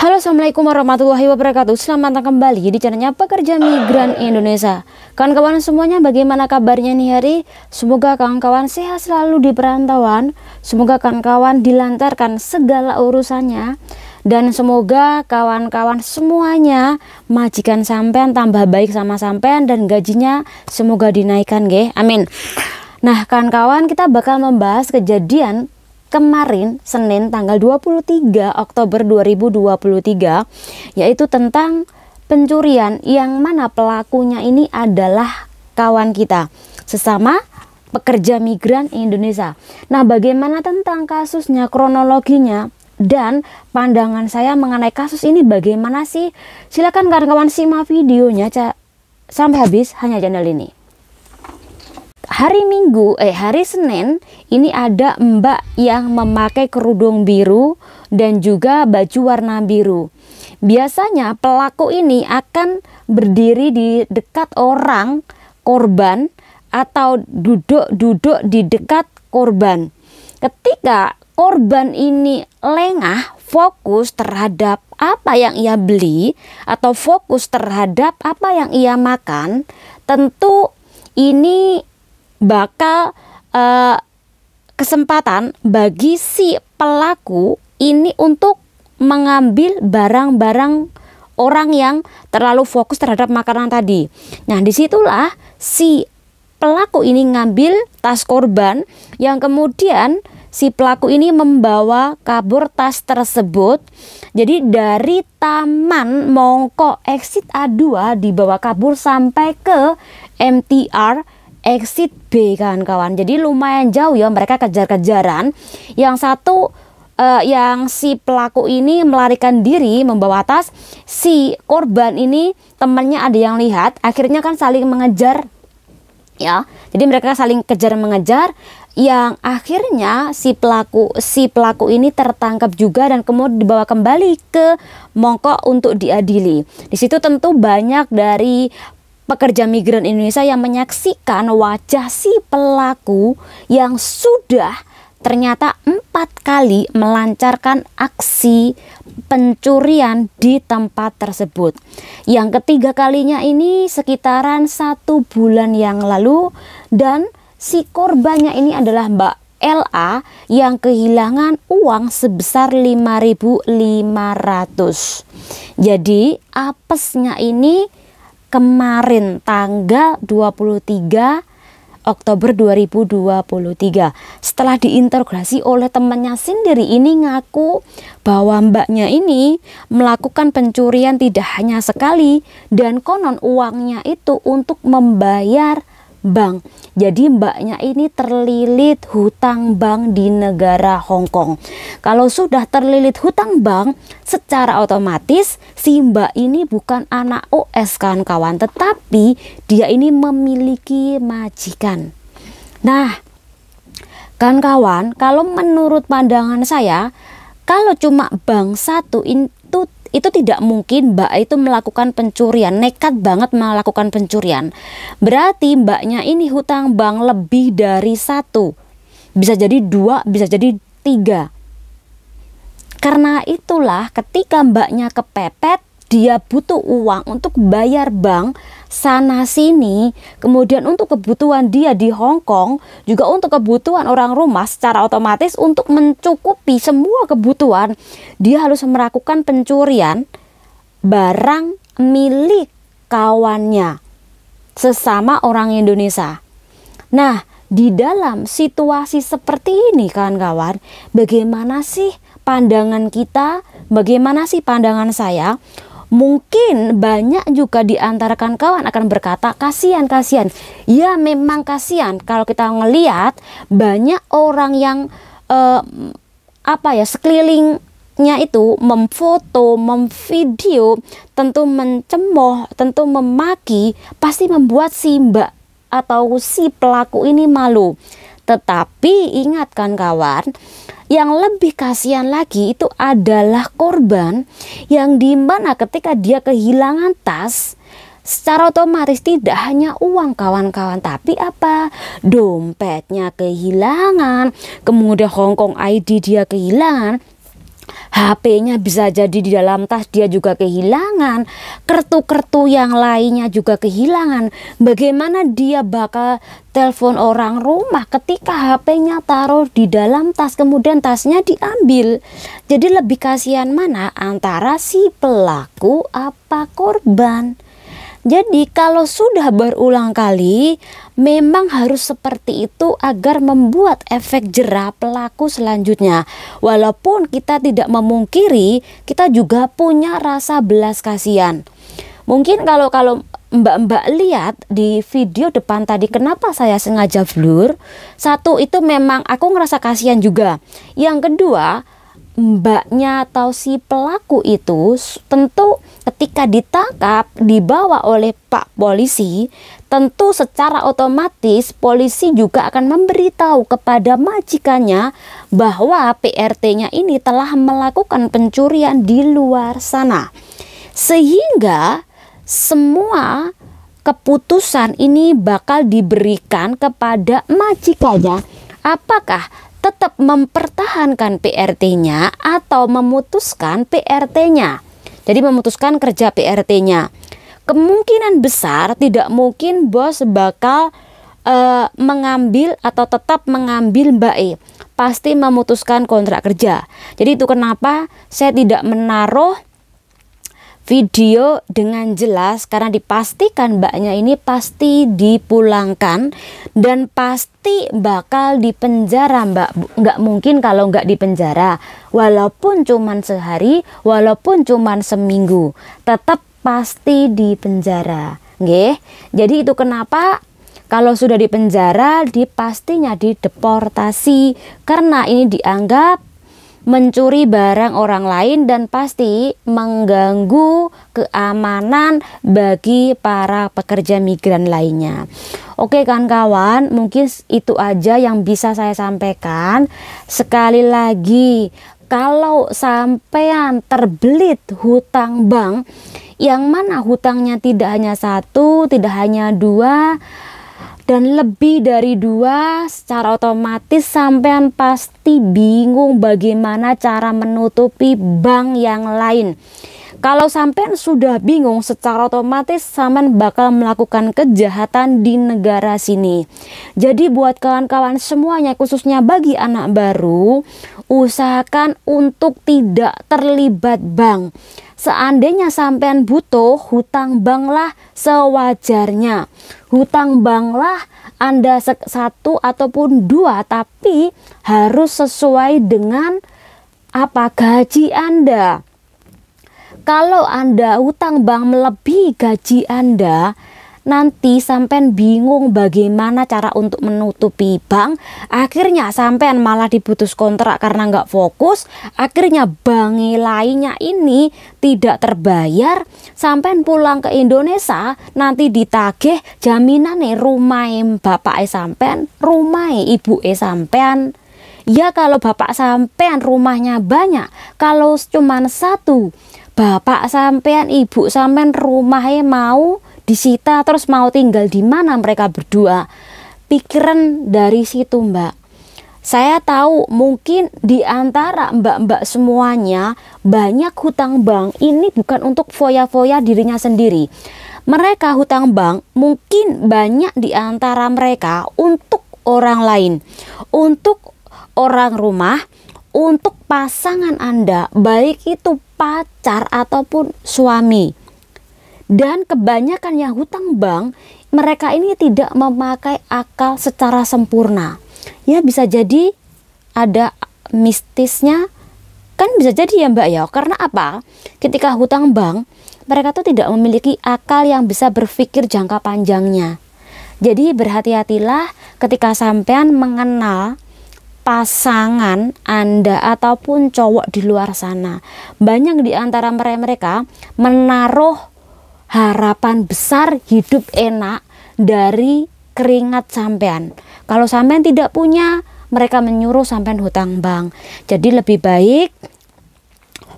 Halo, assalamualaikum warahmatullahi wabarakatuh. Selamat datang kembali di channelnya Pekerja Migran Indonesia. Kawan-kawan semuanya, bagaimana kabarnya nih hari? Semoga kawan-kawan sehat selalu di perantauan. Semoga kawan-kawan dilancarkan segala urusannya. Dan semoga kawan-kawan semuanya majikan sampean tambah baik sama sampean dan gajinya semoga dinaikkan, nggih. Amin. Nah, kawan-kawan, kita bakal membahas kejadian kemarin Senin tanggal 23 Oktober 2023, yaitu tentang pencurian yang mana pelakunya ini adalah kawan kita, sesama pekerja migran Indonesia. Nah, bagaimana tentang kasusnya, kronologinya, dan pandangan saya mengenai kasus ini bagaimana sih? Silakan kawan-kawan simak videonya sampai habis hanya channel ini. Hari Senin ini ada mbak yang memakai kerudung biru dan juga baju warna biru. Biasanya pelaku ini akan berdiri di dekat orang korban atau duduk di dekat korban. Ketika korban ini lengah, fokus terhadap apa yang ia beli atau fokus terhadap apa yang ia makan, tentu ini bakal kesempatan bagi si pelaku ini untuk mengambil barang-barang orang yang terlalu fokus terhadap makanan tadi. Nah, disitulah si pelaku ini ngambil tas korban yang kemudian si pelaku ini membawa kabur tas tersebut. Jadi dari Taman Mongko exit A2 dibawa kabur sampai ke MTR exit B, kawan-kawan. Jadi lumayan jauh ya, mereka kejar-kejaran. Yang satu yang si pelaku ini melarikan diri membawa tas, si korban ini temannya ada yang lihat, akhirnya kan saling mengejar ya. Jadi mereka saling kejar mengejar, yang akhirnya si pelaku ini tertangkap juga dan kemudian dibawa kembali ke Mongko untuk diadili. Di situ tentu banyak dari pekerja migran Indonesia yang menyaksikan wajah si pelaku yang sudah ternyata 4 kali melancarkan aksi pencurian di tempat tersebut. Yang ketiga kalinya ini sekitaran 1 bulan yang lalu, dan si korbannya ini adalah Mbak LA yang kehilangan uang sebesar 5.500. Jadi apesnya ini kemarin tanggal 23 Oktober 2023. Setelah diinterogasi oleh temannya sendiri, ini ngaku bahwa mbaknya ini melakukan pencurian tidak hanya sekali dan konon uangnya itu untuk membayar bank. Jadi mbaknya ini terlilit hutang bank di negara Hong Kong. Kalau sudah terlilit hutang bank, secara otomatis si mbak ini bukan anak OS, kawan-kawan, tetapi dia ini memiliki majikan. Nah, kawan-kawan, kalau menurut pandangan saya, kalau cuma bank satu itu tidak mungkin mbak itu melakukan pencurian, nekat banget melakukan pencurian. Berarti mbaknya ini hutang bank lebih dari 1, bisa jadi 2, bisa jadi 3. Karena itulah ketika mbaknya kepepet, dia butuh uang untuk bayar bank sana sini, kemudian untuk kebutuhan dia di Hong Kong, juga untuk kebutuhan orang rumah, secara otomatis untuk mencukupi semua kebutuhan, dia harus melakukan pencurian barang milik kawannya, sesama orang Indonesia. Nah, di dalam situasi seperti ini, kawan-kawan, bagaimana sih pandangan kita, bagaimana sih pandangan saya? Mungkin banyak juga di antara kawan akan berkata, kasihan. Ya, memang kasihan kalau kita ngelihat banyak orang yang sekelilingnya itu memfoto, memvideo, tentu mencemooh, tentu memaki, pasti membuat si mbak atau si pelaku ini malu. Tetapi ingat kawan, yang lebih kasihan lagi itu adalah korban yang dimana ketika dia kehilangan tas, secara otomatis tidak hanya uang, kawan-kawan, tapi apa? Dompetnya kehilangan, kemudian Hong Kong ID dia kehilangan. HP-nya bisa jadi di dalam tas dia juga kehilangan, kartu-kartu yang lainnya juga kehilangan. Bagaimana dia bakal telepon orang rumah ketika HP-nya taruh di dalam tas kemudian tasnya diambil? Jadi lebih kasihan mana antara si pelaku apa korban? Jadi kalau sudah berulang kali memang harus seperti itu agar membuat efek jera pelaku selanjutnya. Walaupun kita tidak memungkiri, kita juga punya rasa belas kasihan. Mungkin kalau mbak-mbak lihat di video depan tadi, kenapa saya sengaja blur? Satu, itu memang aku ngerasa kasihan juga. Yang kedua, mbaknya atau si pelaku itu tentu ketika ditangkap dibawa oleh Pak Polisi, tentu secara otomatis polisi juga akan memberitahu kepada majikannya bahwa PRT-nya ini telah melakukan pencurian di luar sana, sehingga semua keputusan ini bakal diberikan kepada majikannya. Apakah tetap mempertahankan PRT-nya atau memutuskan PRT-nya? Jadi memutuskan kerja PRT-nya. Kemungkinan besar tidak mungkin bos bakal mengambil atau tetap mengambil Mbak E. Pasti memutuskan kontrak kerja. Jadi itu kenapa saya tidak menaruh video dengan jelas, karena dipastikan mbaknya ini pasti dipulangkan dan pasti bakal dipenjara mbak. Nggak mungkin kalau nggak dipenjara, walaupun cuman sehari, walaupun cuman seminggu, tetap pasti dipenjara. Nggih. Jadi itu kenapa kalau sudah dipenjara pastinya dideportasi, karena ini dianggap mencuri barang orang lain dan pasti mengganggu keamanan bagi para pekerja migran lainnya. Oke kawan-kawan, mungkin itu aja yang bisa saya sampaikan. Sekali lagi, kalau sampean terbelit hutang bank, yang mana hutangnya tidak hanya satu, tidak hanya dua, dan lebih dari dua, secara otomatis sampean pasti bingung bagaimana cara menutupi bank yang lain. Kalau sampean sudah bingung, secara otomatis sampean bakal melakukan kejahatan di negara sini. Jadi buat kawan-kawan semuanya, khususnya bagi anak baru, usahakan untuk tidak terlibat bank. Seandainya sampean butuh hutang bank lah sewajarnya. Hutang bank lah Anda satu ataupun dua, tapi harus sesuai dengan apa gaji Anda. Kalau Anda hutang bank melebihi gaji Anda, nanti sampean bingung bagaimana cara untuk menutupi bank. Akhirnya sampean malah diputus kontrak karena nggak fokus. Akhirnya bank lainnya ini tidak terbayar. Sampean pulang ke Indonesia nanti ditagih jaminan rumah bapak sampean, rumah ibu sampean. Ya kalau bapak sampean rumahnya banyak, kalau cuma satu, bapak sampean ibu sampean rumahnya mau disita, terus mau tinggal di mana mereka berdua? Pikiran dari situ mbak. Saya tahu mungkin di antara mbak-mbak semuanya banyak hutang bank ini bukan untuk foya-foya dirinya sendiri. Mereka hutang bank mungkin banyak di antara mereka untuk orang lain, untuk orang rumah, untuk pasangan Anda, baik itu pacar ataupun suami. Dan kebanyakan yang hutang bank, mereka ini tidak memakai akal secara sempurna. Ya bisa jadi ada mistisnya, kan bisa jadi ya mbak ya. Karena apa? Ketika hutang bank, mereka tuh tidak memiliki akal yang bisa berpikir jangka panjangnya. Jadi berhati-hatilah ketika sampean mengenal pasangan Anda ataupun cowok di luar sana. Banyak di antara mereka menaruh harapan besar hidup enak dari keringat sampean. Kalau sampean tidak punya, mereka menyuruh sampean hutang bank. Jadi lebih baik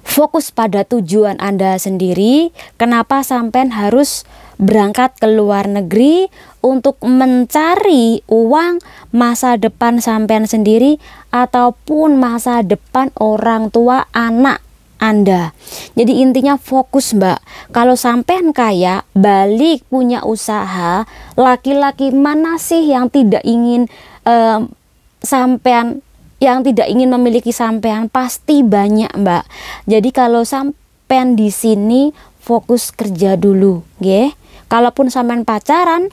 fokus pada tujuan Anda sendiri. Kenapa sampean harus berangkat ke luar negeri untuk mencari uang masa depan sampean sendiri ataupun masa depan orang tua anak Anda. Jadi intinya fokus Mbak. Kalau sampean kaya, balik punya usaha, laki-laki mana sih yang tidak ingin sampean, yang tidak ingin memiliki sampean? Pasti banyak Mbak. Jadi kalau sampean di sini fokus kerja dulu, nggih. Kalaupun sampean pacaran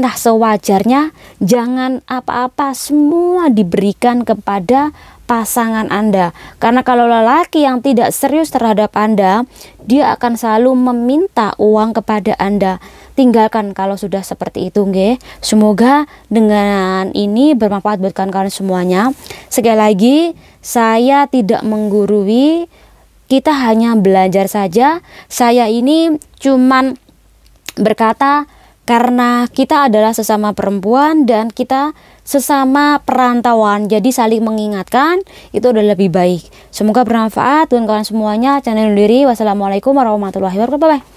lah sewajarnya, jangan apa-apa, semua diberikan kepada pasangan Anda. Karena kalau lelaki yang tidak serius terhadap Anda, dia akan selalu meminta uang kepada Anda. Tinggalkan kalau sudah seperti itu, nggih. Semoga dengan ini bermanfaat buat kalian semuanya. Sekali lagi, saya tidak menggurui, kita hanya belajar saja. Saya ini cuman berkata karena kita adalah sesama perempuan dan kita sesama perantauan, jadi saling mengingatkan itu adalah lebih baik. Semoga bermanfaat buat kalian semuanya. Channel diri. Wassalamualaikum warahmatullahi wabarakatuh.